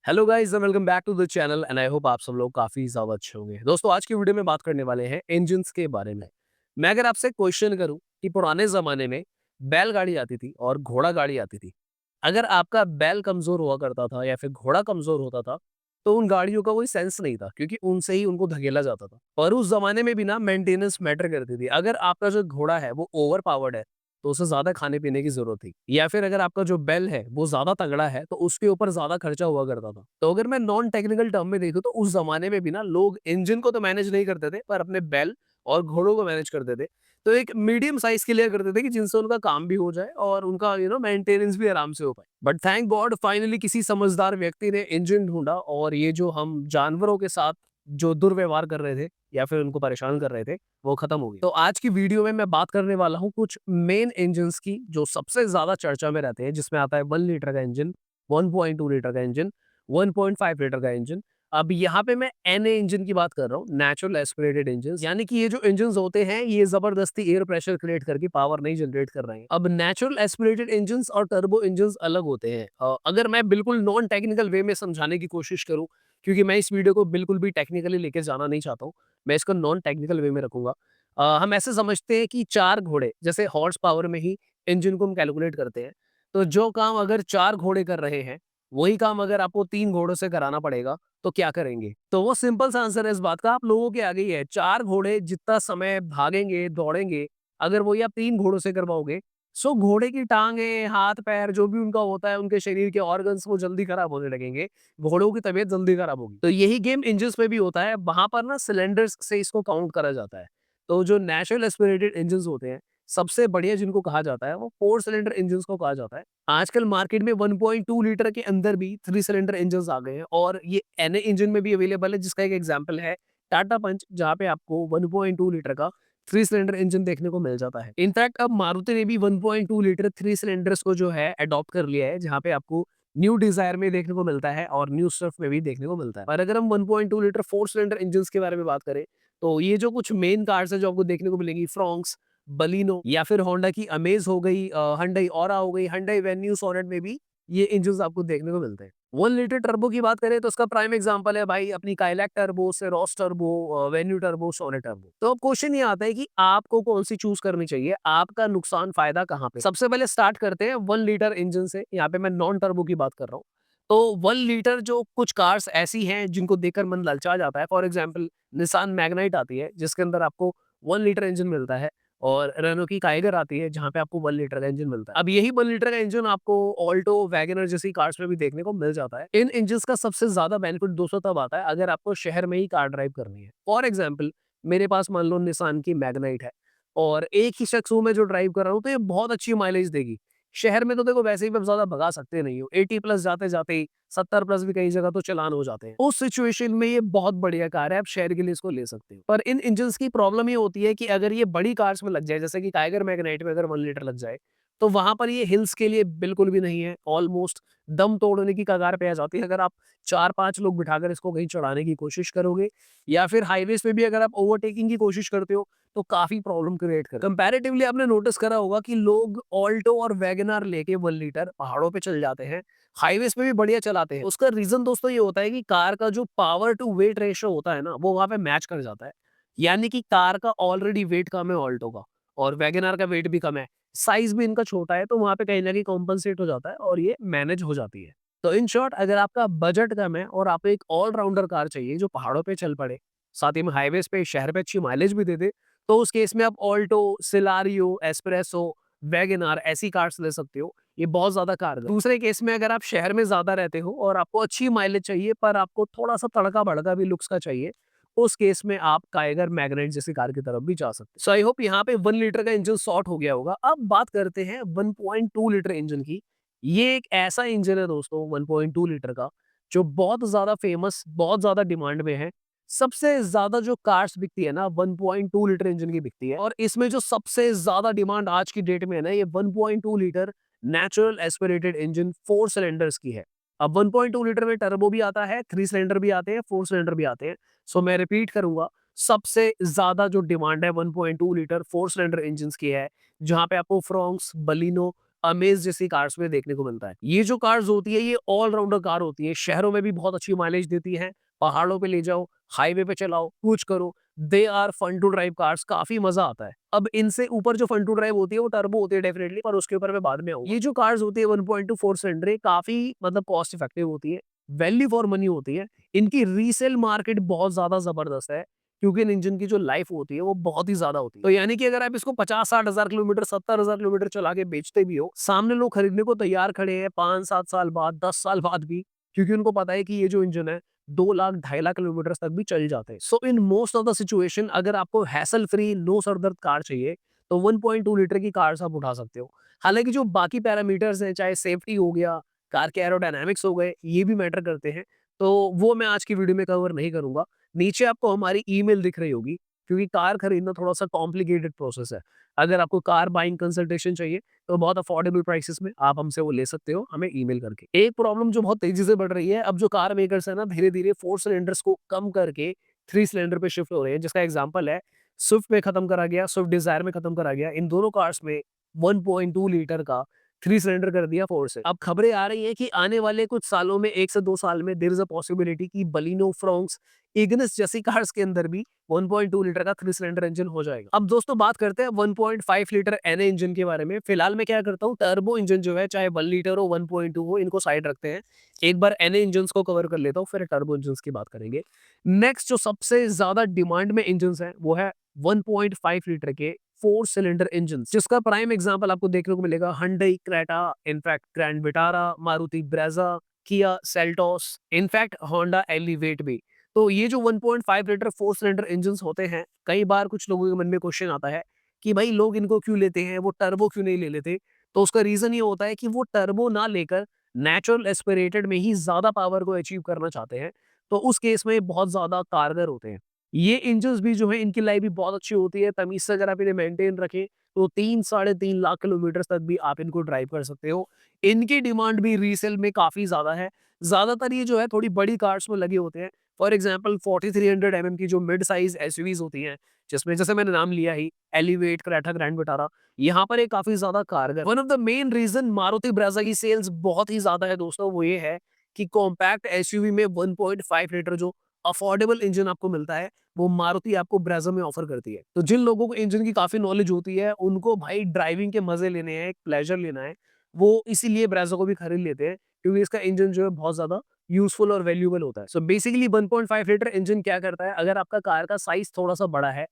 Hello guys and welcome back to the channel and I hope आप सब लोग काफी ज्यादा अच्छे होंगे। दोस्तों आज की वीडियो में बात करने वाले हैं इंजन्स के बारे में। मैं अगर आपसे क्वेश्चन करूं कि पुराने जमाने में बैलगाड़ी आती थी और घोड़ा गाड़ी आती थी। अगर आपका बैल कमजोर हुआ करता था या फिर घोड़ा कमजोर होता था तो उन गाड़ियों का कोई सेंस नहीं था क्योंकि उनसे ही उनको धकेला जाता था। और उस जमाने में भी ना मेंटेनेंस मैटर करती थी। अगर आपका जो घोड़ा है वो ओवर पावर्ड है तो उसे ज़्यादा खाने-पीने की ज़रूरत थी। या फिर अगर आपका जो बैल है, वो ज़्यादा तगड़ा है, तो उसके ऊपर ज़्यादा खर्चा हुआ करता था। तो अगर मैं नॉन टेक्निकल टर्म में देखूँ, तो उस ज़माने में भी ना लोग इंजन को तो मैनेज नहीं करते थे, पर अपने बैल और घोड़ों को मैनेज करते थे। तो एक मीडियम साइज़ क्लियर करते थे कि जिनसे उनका काम भी हो जाए और उनका मेंटेनेंस भी आराम से हो पाए। बट थैंक गॉड फाइनली किसी समझदार व्यक्ति ने इंजन ढूँढा और ये जो हम जानवरों के साथ जो दुर्व्यवहार कर रहे थे या फिर उनको परेशान कर रहे थे, वो खत्म हो गई। तो आज की वीडियो में मैं बात करने वाला हूँ कुछ मेन इंजन्स की जो सबसे ज़्यादा चर्चा में रहते हैं, जिसमें आता है 1 लीटर का इंजन, 1.2 लीटर का इंजन, 1.5 लीटर का इंजन। अब यहाँ पे मैं एनए इंजन की बात कर रहा हूँ, नेचुरल एस्पिरेटेड इंजन्स, यानी कि ये जो इंजन्स होते हैं, ये ज़बरदस्ती एयर प्रेशर क्रिएट करके पावर नहीं जनरेट कर रहे हैं। अब नेचुरल एस्पिरेटेड इंजन्स और टर्बो इंजन्स अलग होते हैं। अगर मैं बिल्कुल नॉन टेक्निकल वे में समझाने की कोशिश करूँ, क्योंकि मैं इस वीडियो को बिल्कुल भी टेक्निकली लेके जाना नहीं चाहता हूँ, मैं इसको नॉन टेक्निकल वे में रखूँगा। हम ऐसे समझते हैं कि 4 घोड़े जैसे हॉर्स पावर में ही इंजन को हम कैलकुलेट करते हैं। तो जो काम अगर 4 घोड़े कर रहे हैं, वही काम अगर आपको 3 घोड़ों से कराना पड़ेगा, तो क्या करेंगे? तो वो सिंपल सा आंसर है इस बात का आप लोगों के आगे ही है। 4 घोड़े जितना समय भागेंगे, दौड़ेंगे, अगर वही आप 3 घोड़ों से करवाओगे, सो घोड़े की टाँगें, हाथ-पैर जो भी उनका होता है, उनके शरीर के ऑर्गन्स वो जल्दी खराब होने लगेंगे। घोड़ों की तबीयत जल्दी खराब होगी। तो यही गेम इंजन्स में भी होता है, वहाँ पर ना सिलेंडर्स से इसको काउंट करा जाता है। तो जो नेचुरल एस्पिरेटेड इंजन्स होते हैं, सबसे बढ़िया जिनको कहा जाता है, वो 4 सिलेंडर इंजन्स को कहा जाता है। आजकल मार्केट में 1.2 लीटर के अंदर भी 3 सिलेंडर इंजन्स आ गए हैं और ये एनए इंजन में भी अवेलेबल है, जिसका एक एग्जांपल है टाटा पंच, जहाँ पे आपको 1.2 लीटर का 3 सिलेंडर इंजन देखने को मिल जाता है। इनफैक्ट अब मारुति ने भी 1.2 लीटर 3 सिलेंडर्स को जो है अडॉप्ट कर लिया है, जहाँ पे आपको न्यू डिज़ायर में देखने को मिलता है और न्यू स्विफ्ट में भी देखने को मिलता है। पर अगर हम 1.2 लीटर 4 सिलेंडर इंजन्स के बारे में बात करें, तो ये जो कुछ मेन कार्स हैं जो आपको देखने को मिलेंगी, फ्रोंक्स, बलिनो या फिर होंडा की अमेज हो गई, hyundai ऑरा हो गई, hyundai वेन्यू, सोनेट में भी ये इंजन्स आपको देखने को मिलते हैं। 1 लीटर टर्बो की बात करें तो उसका प्राइम एग्जांपल है भाई अपनी Kylaq turbo, Syros turbo, Venue turbo, Sonet turbo. तो अब क्वेश्चन ये आता है कि आपको कौन-सी चूज़ करनी चाहिए, आपका नुकसान फ़ायदा कहाँ पे? सबसे पहले स्टार्ट करते हैं 1 लीटर इंजन से, यहाँ पे मैं नॉन टर्बो की बात कर रहा हूँ। तो 1 लीटर जो कुछ कार्स ऐसी हैं जिनको देखकर मन ललचा जाता है, फॉर एग्जांपल निसान मैग्नाइट आती है जिसके अंदर आपको 1 लीटर इंजन मिलता है और रेनो की काइगर आती है जहाँ पे आपको 1 लीटर का इंजन मिलता है। अब यही 1 लीटर का इंजन आपको ऑल्टो, वैगनर जैसी कार्स में भी देखने को मिल जाता है। इन इंजन्स का सबसे ज़्यादा बेनिफिट दोस्तों तब आता है अगर आपको शहर में ही कार ड्राइव करनी है। फॉर एग्जांपल मेरे पास मान लो निसान की मैग्नाइट है और एक ही शख्स हूँ मैं जो ड्राइव कर रहा हूँ, तो ये बहुत अच्छी माइलेज देगी। शहर में तो देखो वैसे ही आप ज़्यादा भगा सकते नहीं हो। 80 प्लस जाते-जाते ही 70 प्लस भी कई जगह तो चालान हो जाते हैं। उस सिचुएशन में ये बहुत बढ़िया कार है, आप शहर के लिए इसको ले सकते हो। पर इन इंजन्स की प्रॉब्लम ये होती है कि अगर ये बड़ी कार्स में लग जाए, जैसे कि टाइगर मैग्नाइट में अगर 1 लीटर लग जाए, तो वहाँ पर ये हिल्स के लिए बिल्कुल भी नहीं है। ऑलमोस्ट दम तोड़ने की कगार पे आ जाती है। अगर आप 4-5 लोग बिठाकर इसको कहीं चढ़ाने की कोशिश करोगे या फिर हाईवेज़ पे भी अगर आप ओवरटेकिंग की कोशिश करते हो, तो काफ़ी प्रॉब्लम क्रिएट करे। कंपैरेटिवली आपने नोटिस करा होगा कि लोग ऑल्टो और वैगनआर लेके 1 लीटर पहाड़ों पे चल जाते हैं, हाईवेज़ पे भी बढ़िया चलाते हैं। उसका रीज़न दोस्तों ये होता है कि कार का जो पावर टू वेट रेशियो होता है ना, वो वहाँ पे मैच कर जाता है। यानी कि कार का ऑलरेडी वेट कम है ऑल्टो का और वैगनआर का वेट भी कम है। साइज़ भी इनका छोटा है, तो वहाँ पे कहीं न कहीं कॉम्पेंसेट हो जाता है और ये मैनेज हो जाती है। तो इन शॉर्ट अगर आपका बजट कम है और आपको एक ऑल राउंडर कार चाहिए जो पहाड़ों पे चल पड़े, साथ ही में हाईवेज़ पे, शहर पे अच्छी माइलेज भी दे दे, तो उस केस में आप ऑल्टो, सिलारियो, एस्प्रेसो, वैगनआर ऐसी कार्स ले सकते हो। ये बहुत ज़्यादा कारगर। दूसरे केस में अगर आप शहर में ज़्यादा रहते हो और आपको अच्छी माइलेज चाहिए पर आपको थोड़ा-सा तड़का-भड़का भी लुक्स का चाहिए, उस केस में आप काइगर मैग्नाइट जैसी कार की तरफ भी जा सकते हैं। सो आई होप यहाँ पे 1 लीटर का इंजन सॉर्ट हो गया होगा। अब बात करते हैं 1.2 लीटर इंजन की। ये एक ऐसा इंजन है दोस्तों 1.2 लीटर का, जो बहुत ज़्यादा फेमस, बहुत ज़्यादा डिमांड में है। सबसे ज़्यादा जो कार्स बिकती है ना 1.2 लीटर इंजन की बिकती है और इसमें जो सबसे ज़्यादा डिमांड आज की डेट में है ना, ये 1.2 litre natural aspirated engine 4 cylinders की है। अब 1.2 लीटर में टर्बो भी आता है, 3 सिलेंडर भी आते हैं, 4 सिलेंडर भी आते हैं। सो मैं रिपीट करूँगा, सबसे ज़्यादा जो डिमांड है 1.2 लीटर 4 सिलेंडर इंजन्स की है, जहाँ पे आपको फ्रोंक्स, बलिनो, अमेज जैसी कार्स में देखने को मिलता है। ये जो कार्स होती है ये ऑलराउंडर कार होती है, शहरों में भी बहुत अच्छी माइलेज देती है, पहाड़ों पे ले जाओ, हाईवे पे चलाओ, कुछ करो, they are fun to drive cars, काफ़ी मज़ा आता है। अब इनसे ऊपर जो फन टू ड्राइव होती है वो टर्बो होती है डेफिनिटली, पर उसके ऊपर मैं बाद में आऊँगा। ये जो कार्स होती है 1.2 4 सिलेंडर, ये काफ़ी मतलब कॉस्ट इफेक्टिव होती है, वैल्यू फॉर मनी होती है। इनकी रीसेल मार्केट बहुत ज़्यादा ज़बरदस्त है, क्योंकि इन इंजन की जो लाइफ होती है वो बहुत ही ज़्यादा होती है। तो यानी कि अगर आप इसको 50-60 हज़ार किलोमीटर, 70 हज़ार किलोमीटर चला के बेचते भी हो, सामने लोग खरीदने को तैयार खड़े हैं 5-7 साल बाद, 10 साल बाद भी, क्योंकि उनको पता है कि ये जो इंजन है 2 लाख, 2.5 लाख किलोमीटर तक भी चल जाते हैं। So in most of the situation अगर आपको हैसल फ्री, नो सरदर्द कार चाहिए, तो 1.2 लीटर की कार्स आप उठा सकते हो। हालाँकि जो बाकी पैरामीटर्स हैं, चाहे सेफ्टी हो गया, कार के एरोडायनामिक्स हो गए, ये भी मैटर करते हैं। तो वो मैं आज की वीडियो में कवर नहीं करूँगा। नीचे आपको हमारी ईमेल दिख रही होगी, क्योंकि कार खरीदना थोड़ा-सा कॉम्प्लिकेटेड प्रोसेस है। अगर आपको कार बाइंग कंसल्टेशन चाहिए, तो बहुत अफोर्डेबल प्राइसेज़ में आप हमसे वो ले सकते हो, हमें ईमेल करके। एक प्रॉब्लम जो बहुत तेज़ी से बढ़ रही है, अब जो कार मेकर्स हैं ना, धीरे-धीरे 4 सिलेंडर्स को कम करके 3 सिलेंडर पे शिफ्ट हो रहे हैं, जिसका एग्ज़ाम्पल है स्विफ्ट में खत्म करा गया, स्विफ्ट डिज़ायर में खत्म करा गया। इन दोनों कार्स में 1.2 लीटर का 3 सिलेंडर कर दिया 4 से। अब खबरें आ रही हैं कि आने वाले कुछ सालों में, 1 से 2 साल में, देयर इज़ अ पॉसिबिलिटी कि बलिनो, फ्रोंक्स, इग्निस जैसी कार्स के अंदर भी 1.2 लीटर का 3 सिलेंडर इंजन हो जाएगा। अब दोस्तों बात करते हैं 1.5 लीटर एनए इंजन के बारे में। फिलहाल मैं क्या करता हूँ, टर्बो इंजन जो है, चाहे 1 लीटर हो, 1.2 हो, इनको साइड रखते हैं। एक बार एनए इंजन्स को कवर कर लेता हूँ, फिर टर्बो इंजन्स की बात करेंगे। नेक्स्ट जो सबसे ज़्यादा डिमांड में इंजन्स हैं, वो है 1.5 लीटर के 4 सिलेंडर इंजन्स, जिसका प्राइम एग्जांपल आपको देखने को मिलेगा Hyundai Creta, in fact grand Vitara, Maruti Brezza, Kia Seltos, in fact Honda elevate भी। तो ये जो 1.5 लीटर 4 सिलेंडर इंजन्स होते हैं, कई बार कुछ लोगों के मन में क्वेश्चन आता है कि भाई लोग इनको क्यों लेते हैं, वो टर्बो क्यों नहीं ले लेते? तो उसका रीज़न ये होता है कि वो टर्बो ना लेकर नेचुरल एस्पिरेटेड में ही ज़्यादा पावर को अचीव करना चाहते हैं, तो उस केस में बहुत ज़्यादा कारगर होते हैं। ये इंजन्स भी जो है, इनकी लाइफ भी बहुत अच्छी होती है, तमीज़ से अगर आप इन्हें मेंटेन रखें, तो 3 साढ़े 3 लाख किलोमीटर तक भी आप इनको ड्राइव कर सकते हो। इनकी डिमांड भी रीसेल में काफ़ी ज़्यादा है। ज़्यादातर ये जो है थोड़ी बड़ी कार्स में लगे होते हैं। फॉर एग्ज़ाम्पल 4300 एमएम की जो मिड साइज़ एसयूवीज़ होती हैं, जिसमें जैसे मैंने नाम लिया ही, एलिवेट, क्रेटा, ग्रैंड विटारा, यहाँ पर ये काफ़ी ज़्यादा कारगर। One of the main reason Maruti Brezza की सेल्स बहुत ही ज़्यादा है दोस्तों, वो ये है कि कॉम्पैक्ट एसयूवी में 1.5 लीटर जो अफोर्डेबल इंजन आपको मिलता है, वो मारुति आपको ब्रेज़ा में ऑफ़र करती है। तो जिन लोगों को इंजन की काफ़ी नॉलेज होती है, उनको भाई ड्राइविंग के मज़े लेने हैं, एक प्लेज़र लेना है, वो इसीलिए ब्रेज़ा को भी खरीद लेते हैं, क्योंकि इसका इंजन जो है बहुत ज़्यादा यूज़फुल और वैल्यूएबल होता है। सो बेसिकली 1.5 लीटर इंजन क्या करता है, अगर आपका कार का साइज़ थोड़ा-सा बड़ा है,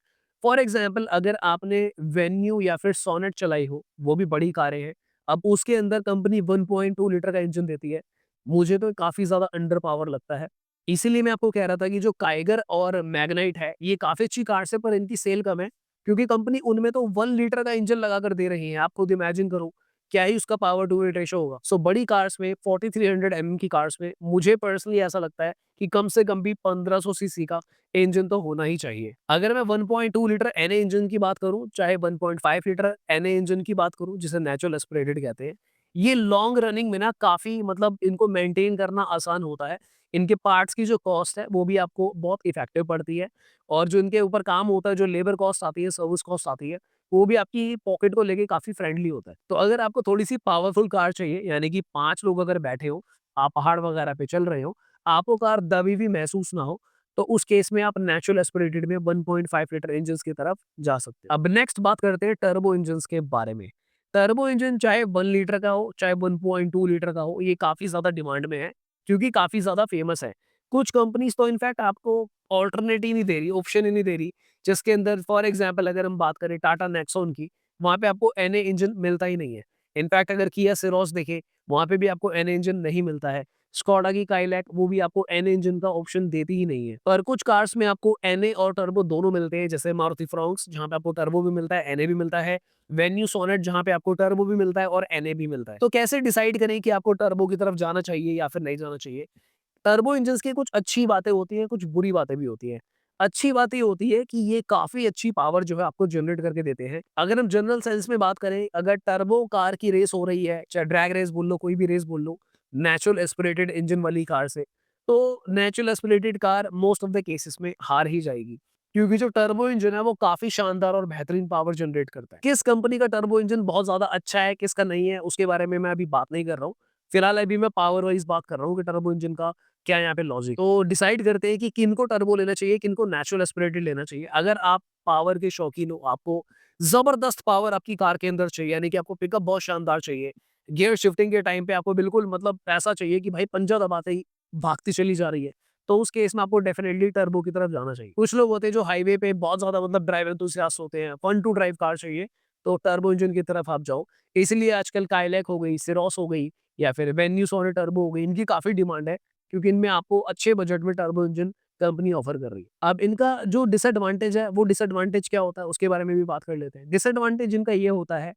फॉर एग्ज़ाम्पल अगर आपने वेन्यू या फिर सोनेट चलाई हो, वो भी बड़ी कारें हैं, अब उसके अंदर कंपनी 1.2 लीटर का इंजन देती है, मुझे तो काफ़ी ज़्यादा अंडर पावर लगता है। इसीलिए मैं आपको कह रहा था कि जो काइगर और मैग्नाइट है, ये काफ़ी अच्छी कार्स है, पर इनकी सेल कम है, क्योंकि कंपनी उनमें तो 1 लीटर का इंजन लगाकर दे रही है। आप खुद इमेजिन करो, क्या ही उसका पावर टू वेट रेशियो होगा। सो बड़ी कार्स में, 4300 एमएम की कार्स में, मुझे पर्सनली ऐसा लगता है कि कम से कम भी 1500 सीसी का इंजन तो होना ही चाहिए। अगर मैं 1.2 लीटर एनए इंजन की बात करूँ, चाहे 1.5 लीटर एनए इंजन की बात करूँ, जिसे नेचुरल एस्पिरेटेड कहते हैं, ये लॉन्ग रनिंग में ना काफ़ी मतलब इनको मेंटेन करना आसान होता है। इनके पार्ट्स की जो कॉस्ट है, वो भी आपको बहुत इफ़ेक्टिव पड़ती है, और जो इनके ऊपर काम होता है, जो लेबर कॉस्ट आती है, सर्विस कॉस्ट आती है, वो भी आपकी पॉकेट को लेके काफ़ी फ्रेंडली होता है। तो अगर आपको थोड़ी-सी पावरफुल कार चाहिए, यानी कि 5 लोग अगर बैठे हो, आप पहाड़ वगैरह पे चल रहे हो, आपको कार दबी हुई महसूस ना हो, तो उस केस में आप नेचुरल एस्पिरेटेड में 1.5 लीटर इंजन्स की तरफ जा सकते हो। अब नेक्स्ट बात करते हैं टर्बो इंजन्स के बारे में। टर्बो इंजन चाहे 1 लीटर का हो, चाहे 1.2 लीटर का हो, ये काफ़ी ज़्यादा डिमांड में है, क्योंकि काफ़ी ज़्यादा फेमस है। कुछ कंपनीज़ तो इनफैक्ट आपको अल्टरनेट ही नहीं दे रही, ऑप्शन ही नहीं दे रही, जिसके अंदर फॉर एग्ज़ाम्पल अगर हम बात करें टाटा नेक्सॉन की, वहाँ पे आपको एनए इंजन मिलता ही नहीं है। इनफैक्ट अगर किया सेरोस देखें, वहाँ पे भी आपको एनए इंजन नहीं मिलता है। स्कोडा की काइलैक, वो भी आपको एनए इंजन का ऑप्शन देती ही नहीं है। पर कुछ कार्स में आपको एनए और टर्बो दोनों मिलते हैं, जैसे मारुति फ्रॉन्क्स, जहाँ पे आपको टर्बो भी मिलता है, एनए भी मिलता है। वेन्यू सोनेट, जहाँ पे आपको टर्बो भी मिलता है और एनए भी मिलता है। तो कैसे डिसाइड करें कि आपको टर्बो की तरफ जाना चाहिए या फिर नहीं जाना चाहिए? टर्बो इंजन्स की कुछ अच्छी बातें होती हैं, कुछ बुरी बातें भी होती हैं। अच्छी बात ये होती है कि ये काफ़ी अच्छी पावर जो है आपको जनरेट करके देते हैं। अगर हम जनरल सेंस में बात करें, अगर टर्बो कार की रेस हो रही है, चाहे ड्रैग रेस बोल लो, कोई भी रेस बोल लो, नेचुरल एस्पिरेटेड इंजन वाली कार से, तो natural aspirated car most of the cases में हार ही जाएगी। क्योंकि जो टर्बो इंजन है वो काफ़ी शानदार और बेहतरीन पावर जनरेट करता है। किस कंपनी का टर्बो इंजन बहुत ज़्यादा अच्छा है, किसका नहीं है, उसके बारे में मैं अभी बात नहीं कर रहा हूँ। फिलहाल अभी मैं पावर वाइज़ बात कर रहा हूँ कि टर्बो इंजन का क्या यहाँ पे लॉजिक। तो डिसाइड करते हैं कि किनको टर्बो लेना चाहिए, किनको नेचुरल एस्पिरेटेड लेना चाहिए। अगर आप पावर के शौकीन हो, आपको ज़बरदस्त पावर आपकी कार के अंदर चाहिए, यानी कि आपको पिकअप बहुत शानदार चाहिए। गियर शिफ्टिंग के टाइम पे आपको बिल्कुल मतलब ऐसा चाहिए कि भाई पंजा दबाते ही भागती चली जा रही है। तो उस केस में आपको डेफिनिटली टर्बो की तरफ जाना चाहिए। कुछ लोग होते हैं जो हाईवे पे बहुत ज़्यादा मतलब ड्राइव एंथुसियास्ट होते हैं, फन टू ड्राइव कार चाहिए, तो टर्बो इंजन की तरफ आप जाओ। इसलिए आजकल काइलैक हो गई, सिरोस हो गई या फिर वेन्यू सोने टर्बो हो गई, इनकी काफ़ी डिमांड है क्योंकि इनमें आपको अच्छे बजट में टर्बो इंजन कंपनी ऑफर कर रही है। अब इनका जो डिसएडवांटेज है, वो डिसएडवांटेज क्या होता है उसके बारे में भी बात कर लेते हैं। डिसएडवांटेज इनका ये होता है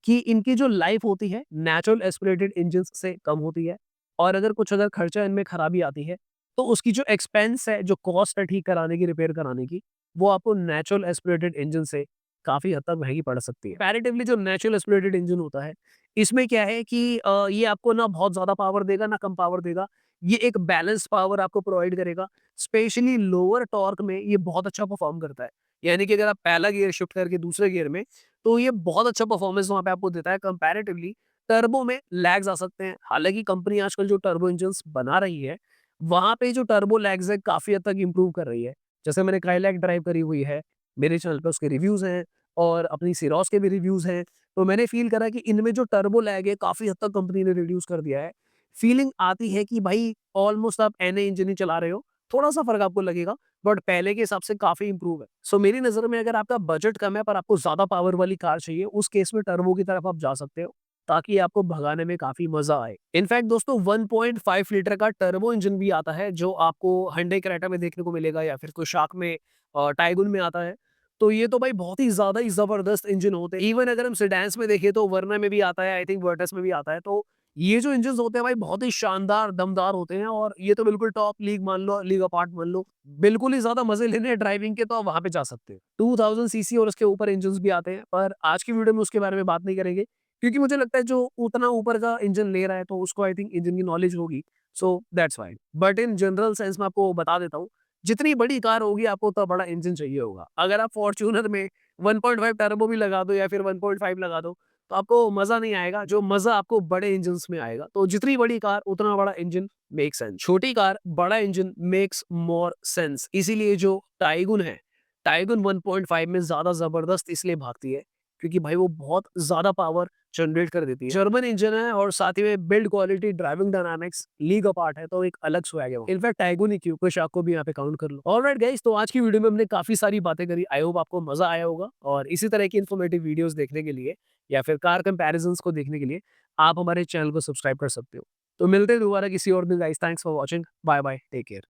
कि इनकी जो लाइफ होती है नेचुरल एस्पिरेटेड इंजन्स से कम होती है और अगर खर्चा इनमें खराबी आती है तो उसकी जो एक्सपेंस है, जो कॉस्ट है ठीक कराने की, रिपेयर कराने की, वो आपको नेचुरल एस्पिरेटेड इंजन से काफ़ी हद तक महँगी पड़ सकती है। पैरेटिवली जो नेचुरल एस्पिरेटेड इंजन होता है, इसमें क्या है कि ये आपको ना बहुत ज़्यादा पावर देगा, ना कम पावर देगा। ये एक बैलेंस पावर आपको प्रोवाइड करेगा। स्पेशली लोअर टॉर्क में ये बहुत अच्छा परफ़ॉर्म करता है। यानी कि अगर आप पहला गियर शिफ्ट करके दूसरे गियर में, तो ये बहुत अच्छा परफ़ॉर्मेंस वहाँ पे आपको देता है कंपैरेटिवली। टर्बो में लैग्स आ सकते हैं। हालाँकि कंपनी आजकल जो टर्बो इंजन्स बना रही है, वहाँ पे जो टर्बो लैग्स है काफ़ी हद तक इम्प्रूव कर रही है। जैसे मैंने काइलैक ड्राइव करी हुई है, मेरे चैनल पे उसके रिव्यूज़ हैं और अपनी सिरोस के भी रिव्यूज़ हैं। तो मैंने फ़ील करा कि इनमें जो टर्बो लैग है काफ़ी हद तक कंपनी ने रिड्यूस कर दिया है। फ़ीलिंग आती है कि भाई ऑलमोस्ट आप एनए इंजन ही चला रहे हो, थोड़ा-सा फ़र्क आपको लगेगा बट पहले के हिसाब से काफ़ी इम्प्रूव है। सो मेरी नज़र में अगर आपका बजट कम है पर आपको ज़्यादा पावर वाली कार चाहिए, उस केस में टर्बो की तरफ आप जा सकते हो। ताकि आपको भगाने में काफ़ी मज़ा आए। इनफैक्ट दोस्तों 1.5 लीटर का टर्बो इंजन भी आता है जो आपको hyundai क्रेटा में देखने को मिलेगा या फिर कोई शार्क में टाइगुन में आता है। तो ये तो भाई बहुत ही ज़्यादा ही ज़बरदस्त इंजन होते हैं। इवन अगर हम सेडान्स में देखें तो वर्ना में भी आता है, आई थिंक वर्टस में भी आता है। तो ये जो इंजन्स होते हैं भाई बहुत ही शानदार, दमदार होते हैं और ये तो बिल्कुल टॉप लीग मान लो, लीग अपार्ट मान लो। बिल्कुल ही ज़्यादा मज़े लेने हैं ड्राइविंग के तो आप वहाँ पे जा सकते हो। 2000 सीसी और उसके ऊपर इंजन्स भी आते हैं पर आज की वीडियो में उसके बारे में बात नहीं करेंगे। क्योंकि मुझे लगता है जो उतना ऊपर का इंजन ले रहा है तो उसको आई थिंक इंजन की नॉलेज होगी, so that's fine. But in general sense मैं आपको बता देता हूँ, जितनी बड़ी कार होगी आपको उतना बड़ा इंजन चाहिए होगा। अगर आप फॉर्च्यूनर में 1.5 टर्बो भी लगा दो या फिर 1.5 लगा दो, तो आपको मज़ा नहीं आएगा, जो मज़ा आपको बड़े इंजन्स में आएगा। तो जितनी बड़ी कार उतना बड़ा इंजन मेक सेंस, छोटी कार बड़ा इंजन मेक्स मोर सेंस। इसीलिए जो टाइगुन है, टाइगुन 1.5 में ज़्यादा ज़बरदस्त इसलिए भागती है, क्योंकि भाई वो बहुत ज़्यादा पावर जनरेट कर देती है। जर्मन इंजन है और साथ ही में build quality, driving dynamics league apart है तो एक अलग स्वैग है वो। इनफैक्ट टाइगुन ही क्यों, कुछ आपको भी यहाँ पे काउंट कर लो। ऑलराइट गाइस, तो आज की वीडियो में हमने काफ़ी सारी बातें करी। आई होप आपको मज़ा आया होगा और इसी तरह की इन्फॉर्मेटिव वीडियोज़ देखने के लिए या फिर कार कंपैरिजंस को देखने के लिए आप हमारे चैनल को सब्सक्राइब कर सकते हो। तो मिलते हैं दोबारा किसी और दिन guys. Thanks for watching. Bye bye, take care.